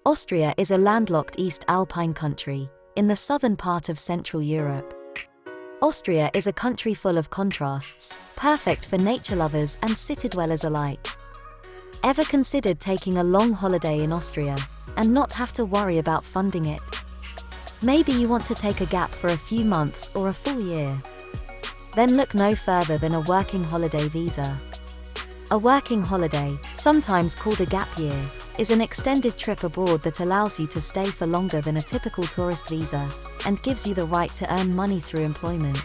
Austria is a landlocked East Alpine country, in the southern part of Central Europe. Austria is a country full of contrasts, perfect for nature lovers and city dwellers alike. Ever considered taking a long holiday in Austria, and not have to worry about funding it? Maybe you want to take a gap for a few months or a full year. Then look no further than a working holiday visa. A working holiday, sometimes called a gap year, is an extended trip abroad that allows you to stay for longer than a typical tourist visa, and gives you the right to earn money through employment.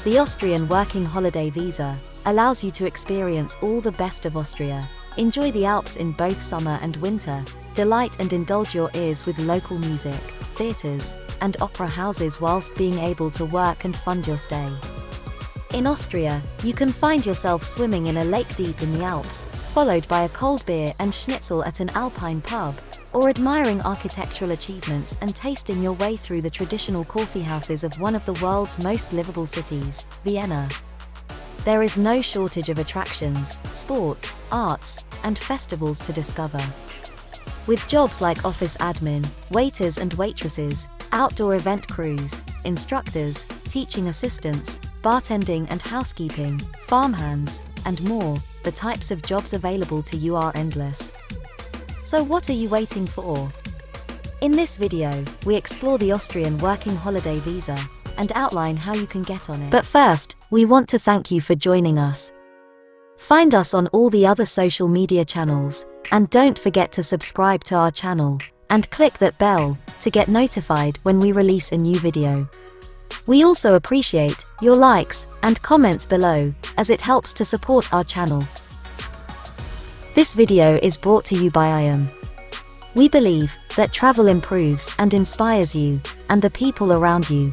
The Austrian Working Holiday Visa allows you to experience all the best of Austria, enjoy the Alps in both summer and winter, delight and indulge your ears with local music, theatres, and opera houses whilst being able to work and fund your stay. In Austria, you can find yourself swimming in a lake deep in the Alps, followed by a cold beer and schnitzel at an alpine pub, or admiring architectural achievements and tasting your way through the traditional coffee houses of one of the world's most livable cities, Vienna. There is no shortage of attractions, sports, arts, and festivals to discover. With jobs like office admin, waiters and waitresses, outdoor event crews, instructors, teaching assistants, bartending and housekeeping, farmhands, and more, the types of jobs available to you are endless. So what are you waiting for? In this video, we explore the Austrian Working Holiday Visa and outline how you can get on it. But first, we want to thank you for joining us. Find us on all the other social media channels, and don't forget to subscribe to our channel, and click that bell to get notified when we release a new video. We also appreciate your likes and comments below, as it helps to support our channel. This video is brought to you by IAM. We believe that travel improves and inspires you and the people around you.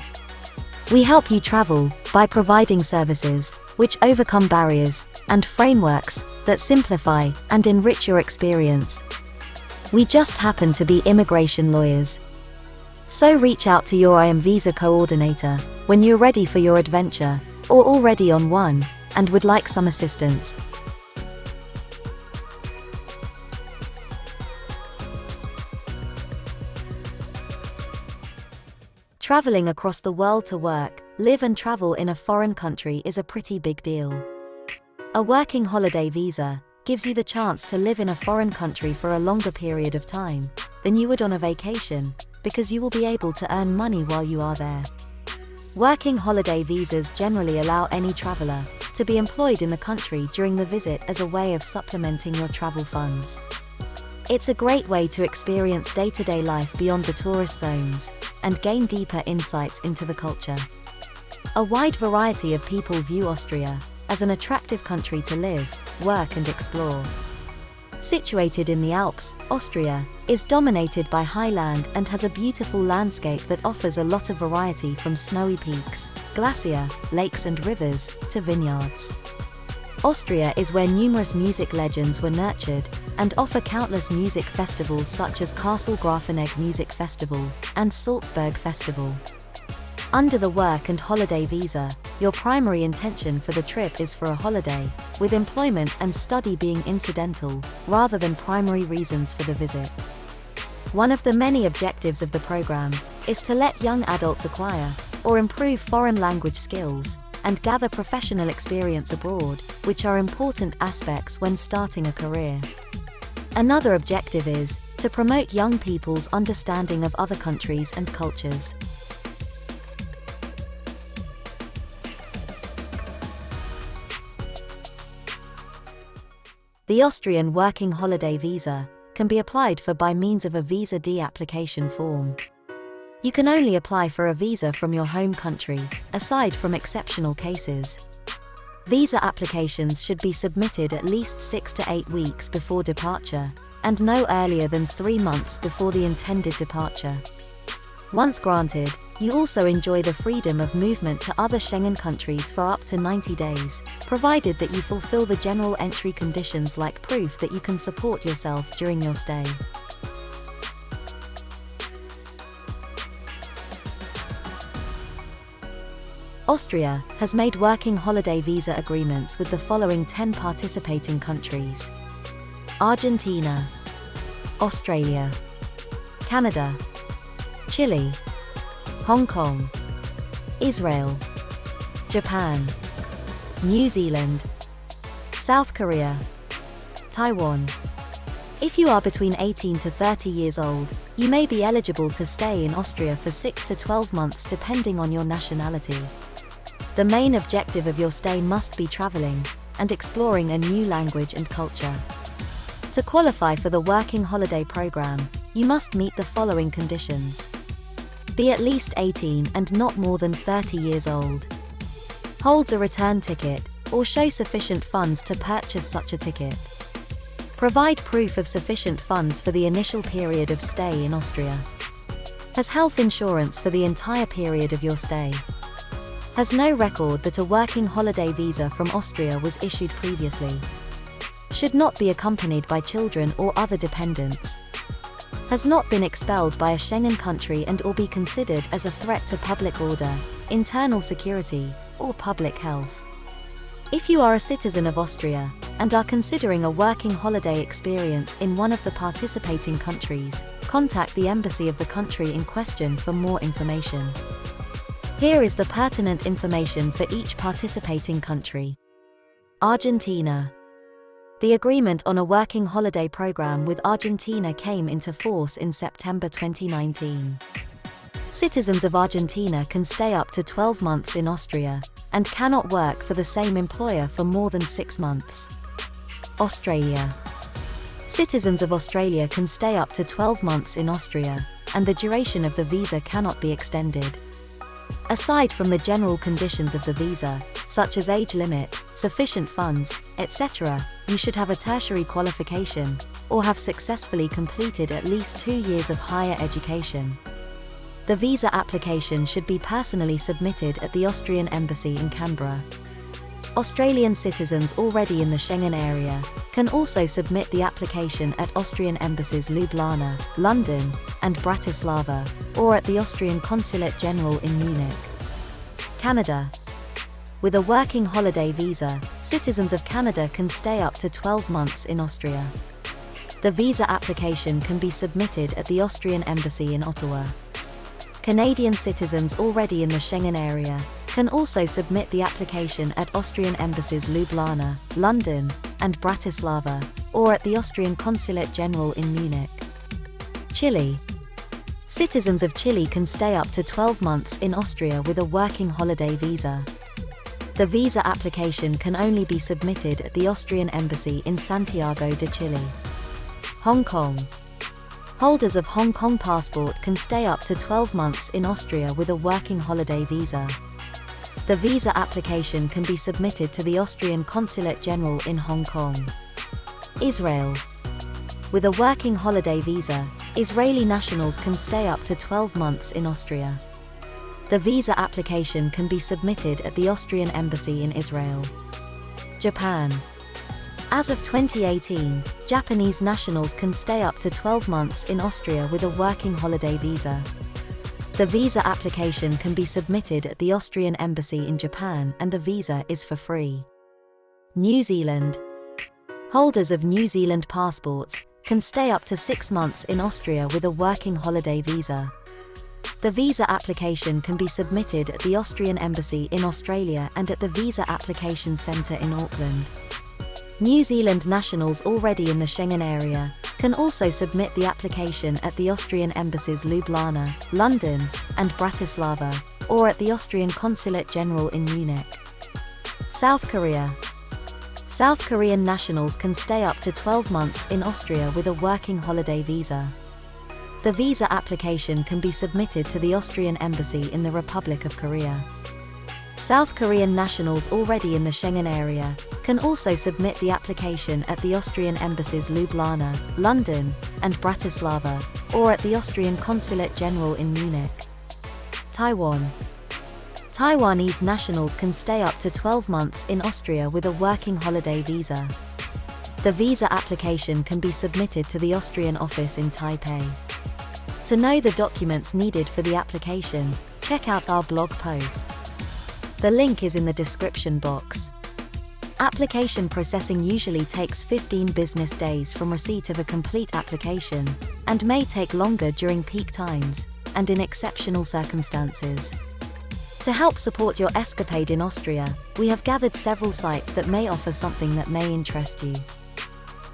We help you travel by providing services which overcome barriers and frameworks that simplify and enrich your experience. We just happen to be immigration lawyers. So reach out to your IAM visa coordinator when you're ready for your adventure, or already on one, and would like some assistance. Traveling across the world to work, live and travel in a foreign country is a pretty big deal. A working holiday visa gives you the chance to live in a foreign country for a longer period of time than you would on a vacation, because you will be able to earn money while you are there. Working holiday visas generally allow any traveler to be employed in the country during the visit as a way of supplementing your travel funds. It's a great way to experience day-to-day life beyond the tourist zones and gain deeper insights into the culture. A wide variety of people view Austria as an attractive country to live, work and explore. Situated in the Alps, Austria is dominated by highland and has a beautiful landscape that offers a lot of variety, from snowy peaks, glacier, lakes and rivers, to vineyards. Austria is where numerous music legends were nurtured, and offer countless music festivals such as Castle Grafenegg Music Festival and Salzburg Festival. Under the Work and Holiday Visa, your primary intention for the trip is for a holiday, with employment and study being incidental, rather than primary reasons for the visit. One of the many objectives of the program is to let young adults acquire or improve foreign language skills and gather professional experience abroad, which are important aspects when starting a career. Another objective is to promote young people's understanding of other countries and cultures. The Austrian Working Holiday Visa can be applied for by means of a Visa D application form. You can only apply for a visa from your home country, aside from exceptional cases. Visa applications should be submitted at least 6 to 8 weeks before departure, and no earlier than 3 months before the intended departure. Once granted, you also enjoy the freedom of movement to other Schengen countries for up to 90 days, provided that you fulfill the general entry conditions like proof that you can support yourself during your stay. Austria has made working holiday visa agreements with the following 10 participating countries: Argentina, Australia, Canada, Chile, Hong Kong, Israel, Japan, New Zealand, South Korea, Taiwan. If you are between 18 to 30 years old, you may be eligible to stay in Austria for 6 to 12 months depending on your nationality. The main objective of your stay must be traveling and exploring a new language and culture. To qualify for the Working Holiday Program, you must meet the following conditions. Be at least 18 and not more than 30 years old. Holds a return ticket, or show sufficient funds to purchase such a ticket. Provide proof of sufficient funds for the initial period of stay in Austria. Has health insurance for the entire period of your stay. Has no record that a working holiday visa from Austria was issued previously. Should not be accompanied by children or other dependents. Has not been expelled by a Schengen country and or be considered as a threat to public order, internal security, or public health. If you are a citizen of Austria and are considering a working holiday experience in one of the participating countries, contact the embassy of the country in question for more information. Here is the pertinent information for each participating country. Argentina. The agreement on a working holiday program with Argentina came into force in September 2019. Citizens of Argentina can stay up to 12 months in Austria and cannot work for the same employer for more than 6 months. Australia. Citizens of Australia can stay up to 12 months in Austria, and the duration of the visa cannot be extended. Aside from the general conditions of the visa, such as age limit, sufficient funds, etc., you should have a tertiary qualification, or have successfully completed at least 2 years of higher education. The visa application should be personally submitted at the Austrian Embassy in Canberra. Australian citizens already in the Schengen area can also submit the application at Austrian embassies Ljubljana, London, and Bratislava, or at the Austrian Consulate General in Munich. Canada. With a working holiday visa, citizens of Canada can stay up to 12 months in Austria. The visa application can be submitted at the Austrian Embassy in Ottawa. Canadian citizens already in the Schengen area can also submit the application at Austrian embassies Ljubljana, London, and Bratislava, or at the Austrian Consulate General in Munich. Chile. Citizens of Chile can stay up to 12 months in Austria with a working holiday visa. The visa application can only be submitted at the Austrian Embassy in Santiago de Chile. Hong Kong. Holders of Hong Kong passport can stay up to 12 months in Austria with a working holiday visa. The visa application can be submitted to the Austrian Consulate General in Hong Kong. Israel. With a working holiday visa, Israeli nationals can stay up to 12 months in Austria. The visa application can be submitted at the Austrian Embassy in Israel. Japan. As of 2018, Japanese nationals can stay up to 12 months in Austria with a working holiday visa. The visa application can be submitted at the Austrian Embassy in Japan and the visa is for free. New Zealand. Holders of New Zealand passports can stay up to 6 months in Austria with a working holiday visa. The visa application can be submitted at the Austrian Embassy in Australia and at the Visa Application Centre in Auckland. New Zealand nationals already in the Schengen area can also submit the application at the Austrian embassies Ljubljana, London, and Bratislava, or at the Austrian Consulate General in Munich. South Korea. South Korean nationals can stay up to 12 months in Austria with a working holiday visa. The visa application can be submitted to the Austrian Embassy in the Republic of Korea. South Korean nationals already in the Schengen area can also submit the application at the Austrian embassies Ljubljana, London, and Bratislava, or at the Austrian Consulate General in Munich. Taiwan. Taiwanese nationals can stay up to 12 months in Austria with a working holiday visa. The visa application can be submitted to the Austrian office in Taipei. To know the documents needed for the application, check out our blog post. The link is in the description box. Application processing usually takes 15 business days from receipt of a complete application, and may take longer during peak times and in exceptional circumstances. To help support your escapade in Austria, we have gathered several sites that may offer something that may interest you.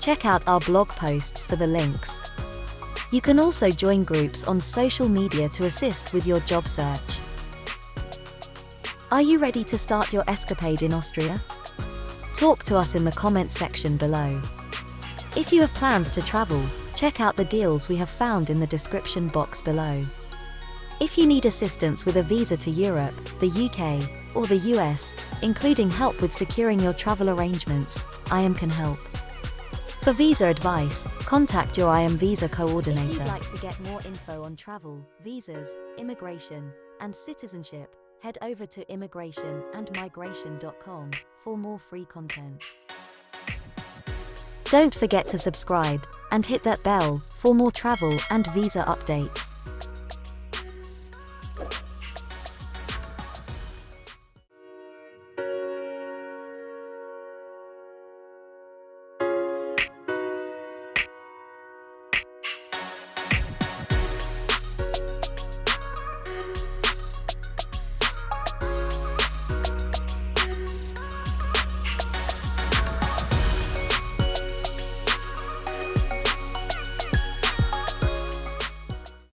Check out our blog posts for the links. You can also join groups on social media to assist with your job search. Are you ready to start your escapade in Austria? Talk to us in the comments section below. If you have plans to travel, check out the deals we have found in the description box below. If you need assistance with a visa to Europe, the UK, or the US, including help with securing your travel arrangements, IAM can help. For visa advice, contact your IAM visa coordinator. If you'd like to get more info on travel, visas, immigration, and citizenship, head over to immigrationandmigration.com for more free content. Don't forget to subscribe and hit that bell for more travel and visa updates.